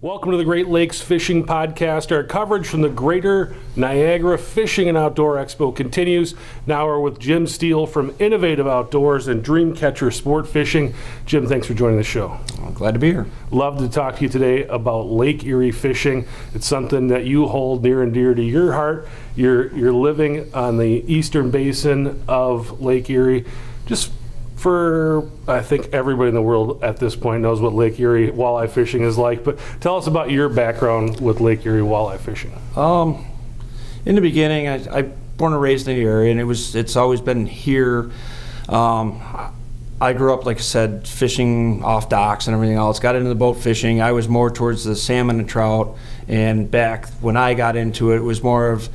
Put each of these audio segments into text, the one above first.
Welcome to the Great Lakes Fishing Podcast. Our coverage from the Greater Niagara Fishing and Outdoor Expo continues. Now we're with Jim Steele from Innovative Outdoors and Dreamcatcher Sport Fishing. Jim, thanks for joining the show. I'm glad to be here. Love to talk to you today about Lake Erie fishing. It's something that you hold near and dear to your heart. You're living on the Eastern Basin of Lake Erie. Just for, I think everybody in the world at this point knows what Lake Erie walleye fishing is like, but tell us about your background with Lake Erie walleye fishing. In the beginning, I born and raised in the area, and it's always been here. I grew up, like I said, fishing off docks and everything else. Got into the boat fishing. I was more towards the salmon and trout, and back when I got into it, it was more of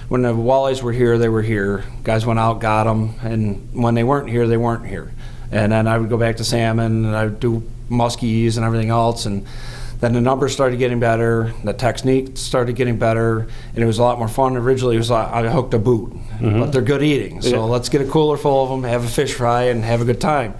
when the walleyes were here, they were here. Guys went out, got them, and when they weren't here, they weren't here. And then I would go back to salmon, and I would do muskies and everything else, and then the numbers started getting better, the technique started getting better, and it was a lot more fun. Originally, it was like I hooked a boot, but they're good eating, so let's get a cooler full of them, have a fish fry, and have a good time.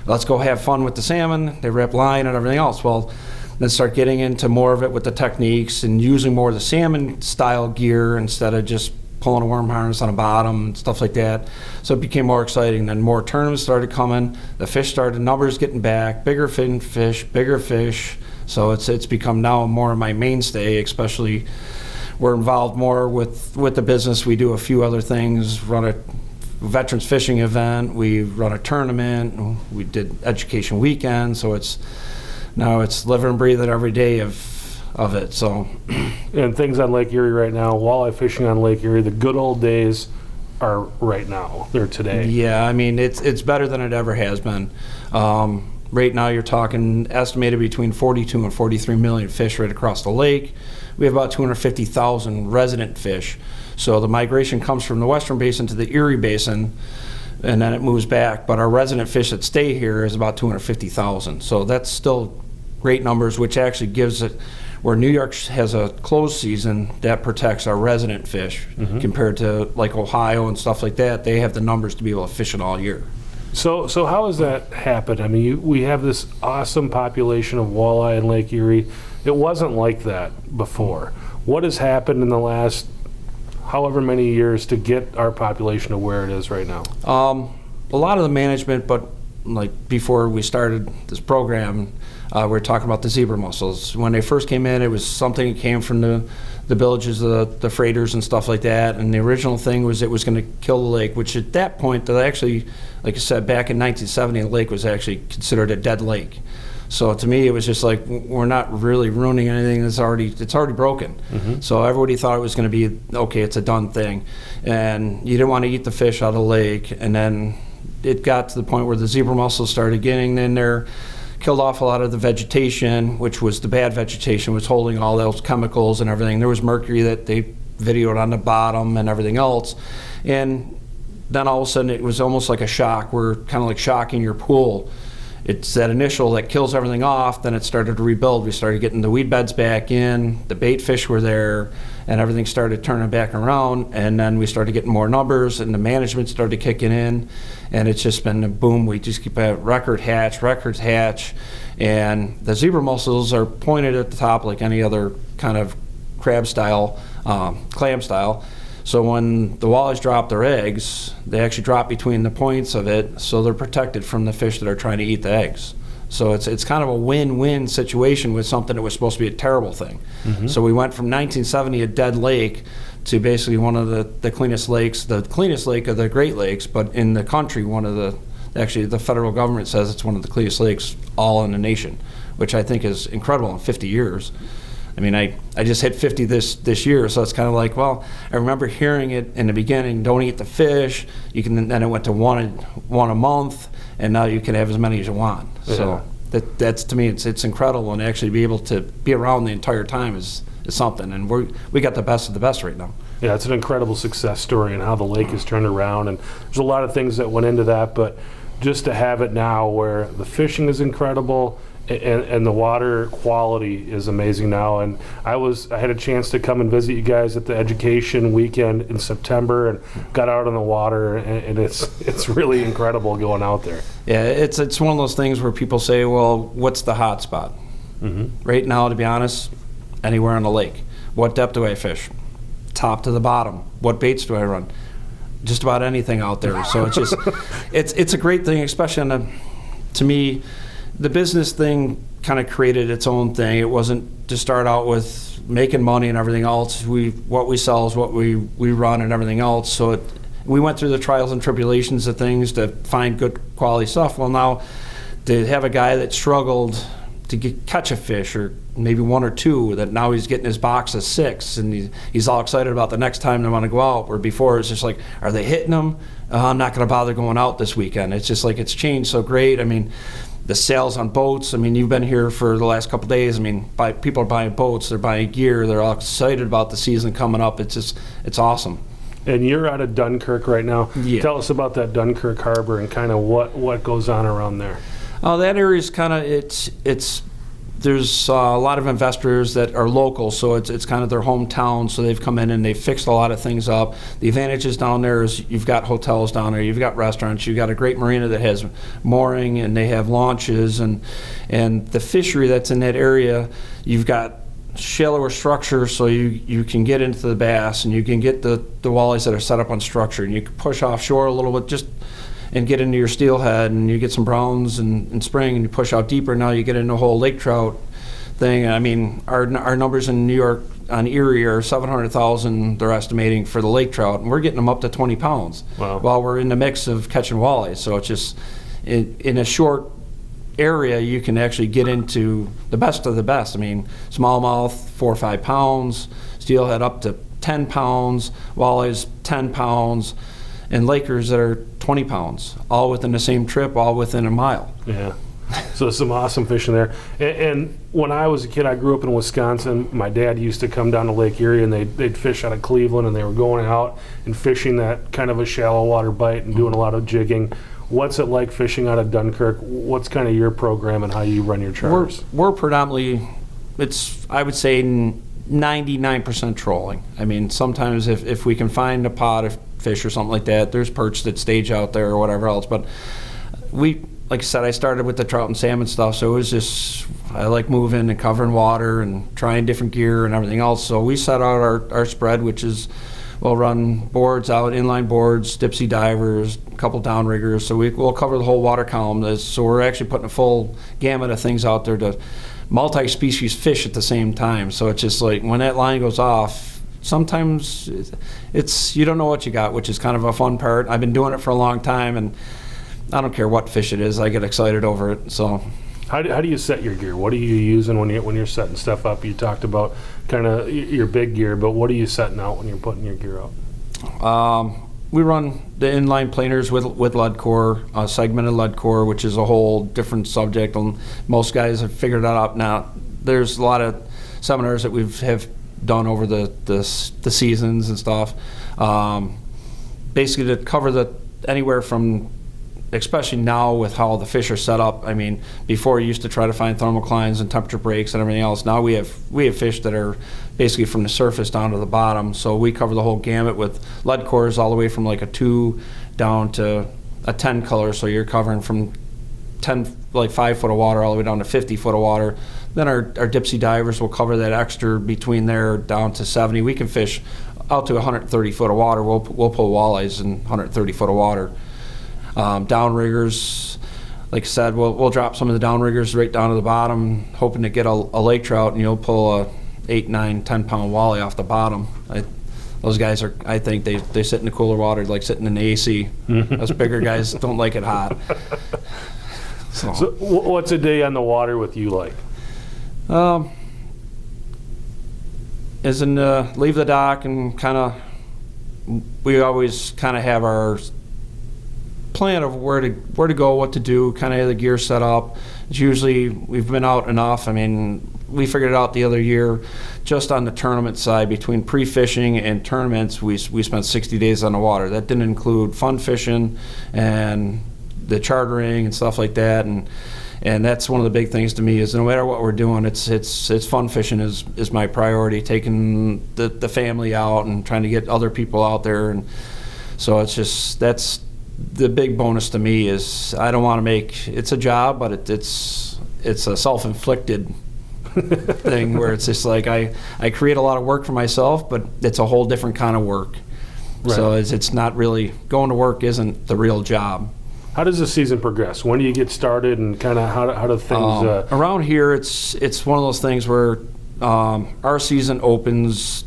Let's go have fun with the salmon, they rip line and everything else. Well, then start getting into more of it with the techniques and using more of the salmon style gear instead of just pulling a worm harness on a bottom and stuff like that. So it became more exciting. Then more tournaments started coming. The fish started, numbers getting back, bigger fish, bigger fish. So it's become now more of my mainstay, especially we're involved more with the business. We do a few other things, run a veterans fishing event, we run a tournament, we did education weekend. So now it's live and breathe it every day of it. So, and things on Lake Erie right now, walleye fishing on Lake Erie, the good old days are right now. They're today. Yeah, I mean, it's better than it ever has been. Right now, you're talking estimated between 42 and 43 million fish right across the lake. We have about 250,000 resident fish. So the migration comes from the Western Basin to the Erie Basin, and then it moves back. But our resident fish that stay here is about 250,000. So that's still great numbers, which actually gives it, where New York has a closed season, that protects our resident fish compared to like Ohio and stuff like that. They have the numbers to be able to fish it all year. So how has that happened? I mean, we have this awesome population of walleye in Lake Erie. It wasn't like that before. What has happened in the last however many years to get our population to where it is right now? A lot of the management, but like before we started this program, we were talking about the zebra mussels. When they first came in, it was something that came from the villages, the freighters and stuff like that. And the original thing was it was going to kill the lake, which at that point, that actually, like I said, back in 1970, the lake was actually considered a dead lake. So to me, it was just like, we're not really ruining anything it's already broken. So everybody thought it was going to be, okay, it's a done thing. And you didn't want to eat the fish out of the lake. And then it got to the point where the zebra mussels started getting in there, killed off a lot of the vegetation, which was the bad vegetation, was holding all those chemicals and everything. There was mercury that they videoed on the bottom and everything else. And then all of a sudden it was almost like a shock. We're kind of like shocking your pool. It's that initial that kills everything off, then it started to rebuild. We started getting the weed beds back in, the bait fish were there, and everything started turning back around, and then we started getting more numbers, and the management started kicking in, and it's just been a boom. We just keep a records hatch, and the zebra mussels are pointed at the top like any other kind of crab style, clam style. So when the walleyes drop their eggs, they actually drop between the points of it, so they're protected from the fish that are trying to eat the eggs. So it's kind of a win-win situation with something that was supposed to be a terrible thing. So we went from 1970, a dead lake, to basically one of the cleanest lakes, the cleanest lake of the Great Lakes, but in the country, actually the federal government says it's one of the cleanest lakes all in the nation, which I think is incredible in 50 years. I mean, I just hit 50 this year, so it's kind of like, well, I remember hearing it in the beginning, don't eat the fish. Then it went to one a month, and now you can have as many as you want. Yeah. So that's to me, it's incredible, and actually be able to be around the entire time is something, and we got the best of the best right now. Yeah, it's an incredible success story and how the lake has turned around, and there's a lot of things that went into that, but just to have it now where the fishing is incredible, and the water quality is amazing now. And I had a chance to come and visit you guys at the education weekend in September and got out on the water, and it's really incredible going out there. Yeah, it's one of those things where people say, well, what's the hot spot? Right now, to be honest, anywhere on the lake. What depth do I fish? Top to the bottom. What baits do I run? Just about anything out there. So it's just, it's a great thing, especially on the, to me, the business thing kind of created its own thing. It wasn't to start out with making money and everything else. What we sell is what we run and everything else. So we went through the trials and tribulations of things to find good quality stuff. Well, now to have a guy that struggled to catch a fish, or maybe one or two, that now he's getting his box of 6 and he's all excited about the next time they want to go out, where before it's just like, are they hitting them? I'm not going to bother going out this weekend. It's just like, it's changed so great. I mean, the sales on boats, I mean, you've been here for the last couple of days. I mean, people are buying boats, they're buying gear, they're all excited about the season coming up. It's awesome. And you're out of Dunkirk right now. Yeah. Tell us about that Dunkirk Harbor and kind of what goes on around there. That area is kind of, there's a lot of investors that are local, so it's kind of their hometown, so they've come in and they've fixed a lot of things up. The advantages down there is you've got hotels down there, you've got restaurants, you've got a great marina that has mooring, and they have launches, and the fishery that's in that area, you've got shallower structure, so you can get into the bass, and you can get the walleyes that are set up on structure, and you can push offshore a little bit just and get into your steelhead, and you get some browns in spring, and you push out deeper. Now you get into a whole lake trout thing. I mean, our numbers in New York on Erie are 700,000 they're estimating for the lake trout, and we're getting them up to 20 pounds. Wow. While we're in the mix of catching walleyes. So it's just, in a short area, you can actually get into the best of the best. I mean, smallmouth, 4 or 5 pounds, steelhead up to 10 pounds, walleyes 10 pounds, and Lakers that are 20 pounds, all within the same trip, all within a mile. Yeah. So some awesome fishing there. And when I was a kid, I grew up in Wisconsin. My dad used to come down to Lake Erie, and they'd fish out of Cleveland, and they were going out and fishing that kind of a shallow water bite and doing a lot of jigging. What's it like fishing out of Dunkirk? What's kind of your program and how you run your charters? We're predominantly, I would say 99% trolling. I mean, sometimes if we can find a pot of fish or something like that, there's perch that stage out there or whatever else. But like I said, I started with the trout and salmon stuff, so it was just, I like moving and covering water and trying different gear and everything else. So we set out our spread, which is, we'll run boards out, inline boards, dipsy divers, a couple downriggers. So we'll cover the whole water column. So we're actually putting a full gamut of things out there to multi-species fish at the same time. So it's just like, when that line goes off, sometimes you don't know what you got, which is kind of a fun part. I've been doing it for a long time, and I don't care what fish it is, I get excited over it. So how do you set your gear? What are you using when you're setting stuff up? You talked about kind of your big gear, but what are you setting out when you're putting your gear out? We run the inline planers with lead core, segmented lead core, which is a whole different subject, and most guys have figured that out now. There's a lot of seminars that have done over the seasons and stuff, basically to cover anywhere from, especially now with how the fish are set up. I mean, before you used to try to find thermoclines and temperature breaks and everything else. Now we have fish that are basically from the surface down to the bottom. So we cover the whole gamut with lead cores all the way from like a 2 down to a 10 color. So you're covering from 5 foot of water all the way down to 50 foot of water. Then our dipsy divers will cover that extra between there down to 70. We can fish out to 130 foot of water. We'll pull walleyes in 130 foot of water. Downriggers, like I said, we'll drop some of the downriggers right down to the bottom, hoping to get a lake trout, and you'll pull a 8, 9, 10 pound walleye off the bottom. Those guys I think they sit in the cooler water like sitting in the AC. Those bigger guys don't like it hot. So what's a day on the water with you like? As in leave the dock and kind of, we always kind of have our plan of where to go, what to do, kind of have the gear set up. It's usually, we've been out enough. I mean, we figured it out the other year, just on the tournament side, between pre-fishing and tournaments, we spent 60 days on the water. That didn't include fun fishing and the chartering and stuff like that. And that's one of the big things to me, is no matter what we're doing, it's fun fishing is my priority, taking the family out and trying to get other people out there. And so that's the big bonus to me. Is I don't want to make, it's a job, but it's a self-inflicted thing where it's just like I create a lot of work for myself, but it's a whole different kind of work. Right. So it's not really, going to work isn't the real job. How does the season progress? When do you get started, and kind of how do things? Around here, it's one of those things where our season opens,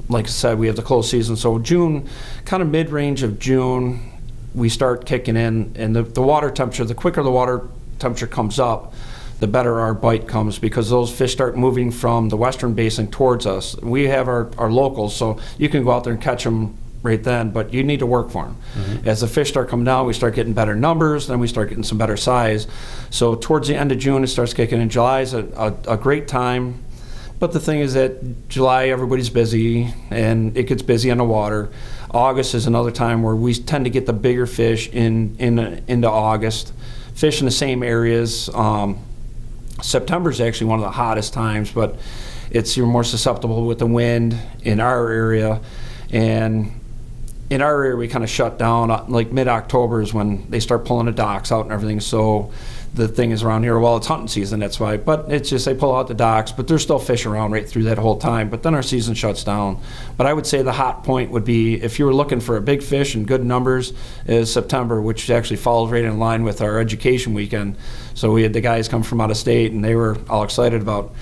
like I said, we have the close season. So June, kind of mid-range of June, we start kicking in, and the water temperature, the quicker the water temperature comes up, the better our bite comes, because those fish start moving from the Western Basin towards us. We have our locals, so you can go out there and catch them right then, but you need to work for them. Mm-hmm. As the fish start coming down, we start getting better numbers, then we start getting some better size. So towards the end of June, it starts kicking in. July is a great time, but the thing is that July, everybody's busy, and it gets busy on the water. August is another time where we tend to get the bigger fish into August. Fish in the same areas. September is actually one of the hottest times, but you're more susceptible with the wind in our area. And in our area, we kind of shut down, like mid-October is when they start pulling the docks out and everything. So the thing is around here, well, it's hunting season, that's why. But it's just they pull out the docks, but there's still fish around right through that whole time. But then our season shuts down. But I would say the hot point would be, if you were looking for a big fish and good numbers, is September, which actually falls right in line with our education weekend. So we had the guys come from out of state, and they were all excited about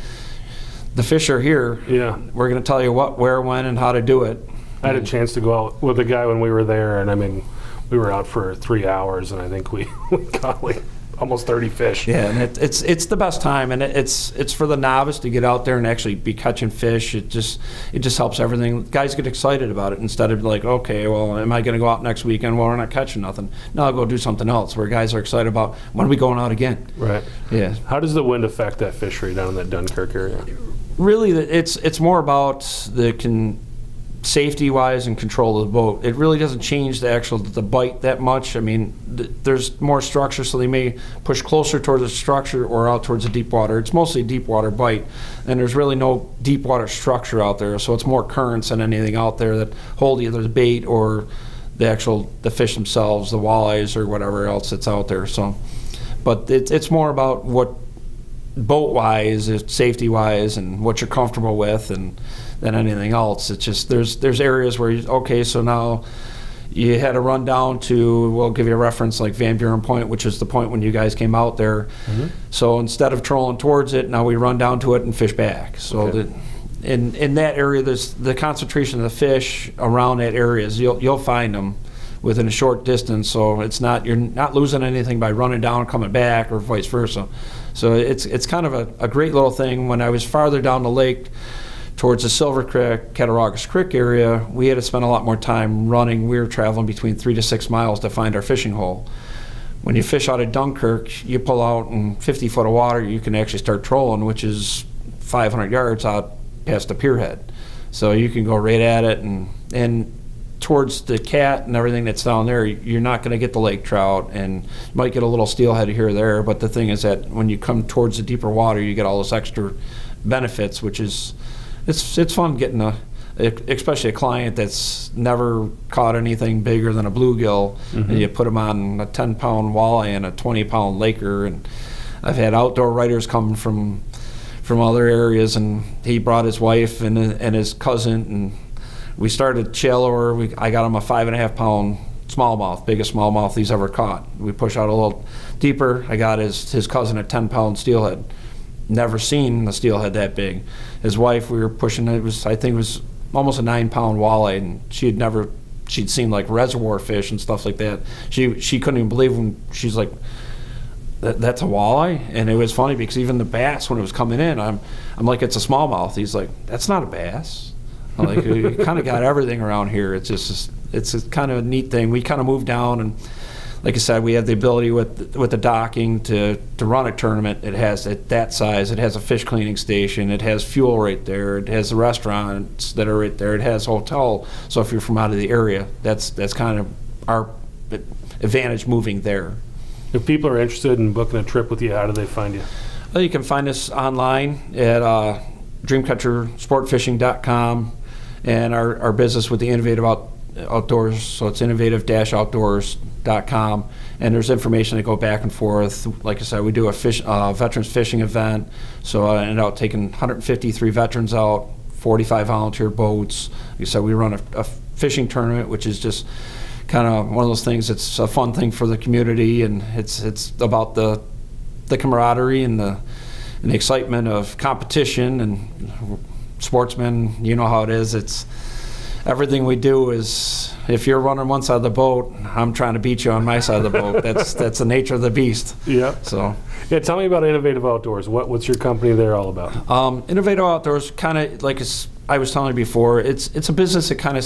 the fish are here. Yeah, we're going to tell you what, where, when, and how to do it. I had a chance to go out with a guy when we were there, and I mean, we were out for 3 hours, and I think we caught like almost 30 fish. Yeah, and it's the best time, and it's for the novice to get out there and actually be catching fish. It just helps everything. Guys get excited about it instead of like, okay, well, am I going to go out next weekend? Well, we're not catching nothing. No, I'll go do something else. Where guys are excited about, when are we going out again? Right. Yeah. How does the wind affect that fishery down in that Dunkirk area? Really, it's more about safety-wise and control of the boat. It really doesn't change the bite that much. I mean, there's more structure, so they may push closer towards the structure or out towards the deep water. It's mostly a deep water bite, and there's really no deep water structure out there, so it's more currents than anything out there that hold either the bait or the fish themselves, the walleyes or whatever else that's out there. So, but it's more about what boat-wise, safety-wise, and what you're comfortable with, and than anything else. It's just there's areas where so now you had to run down to, we'll give you a reference, like Van Buren Point, which is the point when you guys came out there. Mm-hmm. So instead of trolling towards it, now we run down to it and fish back. So okay. In that area, there's the concentration of the fish around that area. You'll find them within a short distance, so you're not losing anything by running down and coming back, or vice versa. So it's kind of a great little thing. When I was farther down the lake towards the Silver Creek, Cattaraugus Creek area, we had to spend a lot more time running. We were traveling between 3 to 6 miles to find our fishing hole. When you fish out of Dunkirk, you pull out in 50 foot of water, you can actually start trolling, which is 500 yards out past the pier head. So you can go right at it, and towards the cat and everything that's down there, you're not going to get the lake trout, and you might get a little steelhead here or there, but the thing is that when you come towards the deeper water, you get all those extra benefits, which is it's fun getting especially a client that's never caught anything bigger than a bluegill, mm-hmm. and you put them on a 10-pound walleye and a 20-pound laker. And I've had outdoor writers come from other areas, and he brought his wife and his cousin, and we started shallower. I got him a 5.5-pound smallmouth, biggest smallmouth he's ever caught. We push out a little deeper. I got his cousin a 10-pound steelhead. Never seen a steelhead that big. His wife, we were pushing, I think it was almost a 9-pound walleye, and she'd seen like reservoir fish and stuff like that. She couldn't even believe when she's like, that's a walleye? And it was funny because even the bass, when it was coming in, I'm like, it's a smallmouth. He's like, that's not a bass. I'm like, you kind of got everything around here. It's a kind of a neat thing. We kind of moved down, and like I said, we have the ability with the docking to run a tournament. It has at that size. It has a fish cleaning station. It has fuel right there. It has the restaurants that are right there. It has a hotel. So if you're from out of the area, that's kind of our advantage moving there. If people are interested in booking a trip with you, how do they find you? Well, you can find us online at dreamcatchersportfishing.com, and our business with the innovative outdoors, so it's innovative-outdoors.com, and there's information that go back and forth. Like I said, we do a veterans fishing event, so I ended up taking 153 veterans out, 45 volunteer boats. Like I said, we run a fishing tournament, which is just kind of one of those things. It's a fun thing for the community, and it's about the camaraderie and the excitement of competition and sportsmen. You know how it is. It's everything we do is, if you're running one side of the boat, I'm trying to beat you on my side of the boat. That's the nature of the beast. Yeah. So. Yeah, tell me about Innovative Outdoors. What's your company there all about? Innovative Outdoors, kind of like I was telling you before, it's a business that kind of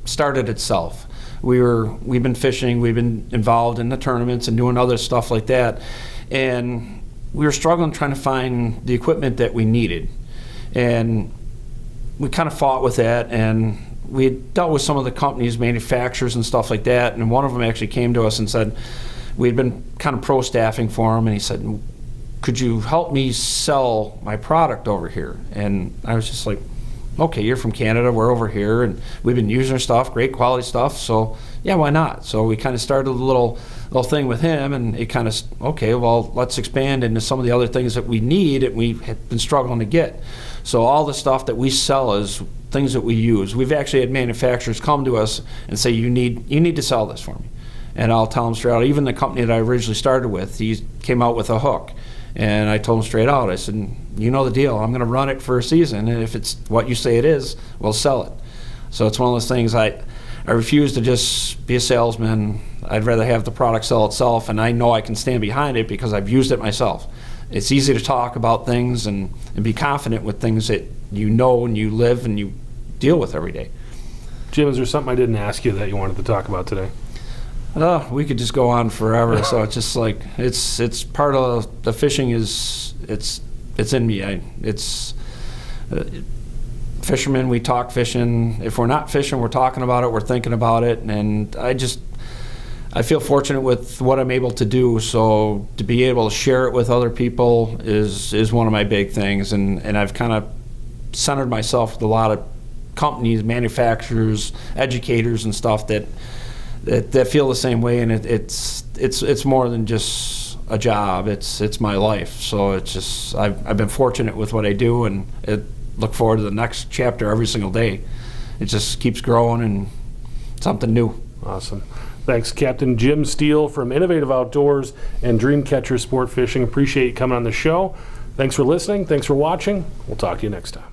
started itself. We've been fishing, we've been involved in the tournaments and doing other stuff like that, and we were struggling trying to find the equipment that we needed, and we kind of fought with that, and we had dealt with some of the companies, manufacturers and stuff like that, and one of them actually came to us and said, we'd been kind of pro-staffing for him, and he said, could you help me sell my product over here? And I was just like, okay, you're from Canada, we're over here, and we've been using our stuff, great quality stuff, so yeah, why not? So we kind of started a little thing with him, and it kind of, okay, well, let's expand into some of the other things that we need and we have been struggling to get. So all the stuff that we sell is things that we use. We've actually had manufacturers come to us and say, you need to sell this for me. And I'll tell them straight out, even the company that I originally started with, he came out with a hook. And I told him straight out, I said, you know the deal, I'm going to run it for a season, and if it's what you say it is, we'll sell it. So it's one of those things, I refuse to just be a salesman. I'd rather have the product sell itself, and I know I can stand behind it because I've used it myself. It's easy to talk about things and be confident with things that you know and you live and you deal with every day. Jim, is there something I didn't ask you that you wanted to talk about today? We could just go on forever. So it's just like it's part of the fishing. It's in me. Fishermen, we talk fishing. If we're not fishing, we're talking about it. We're thinking about it, and I feel fortunate with what I'm able to do. So to be able to share it with other people is one of my big things, and I've kind of centered myself with a lot of companies, manufacturers, educators, and stuff that feel the same way, and it's more than just a job. It's my life. So it's just I've been fortunate with what I do, and look forward to the next chapter every single day. It just keeps growing and something new. Awesome. Thanks, Captain Jim Steele from Innovative Outdoors and Dreamcatcher Sport Fishing. Appreciate you coming on the show. Thanks for listening. Thanks for watching. We'll talk to you next time.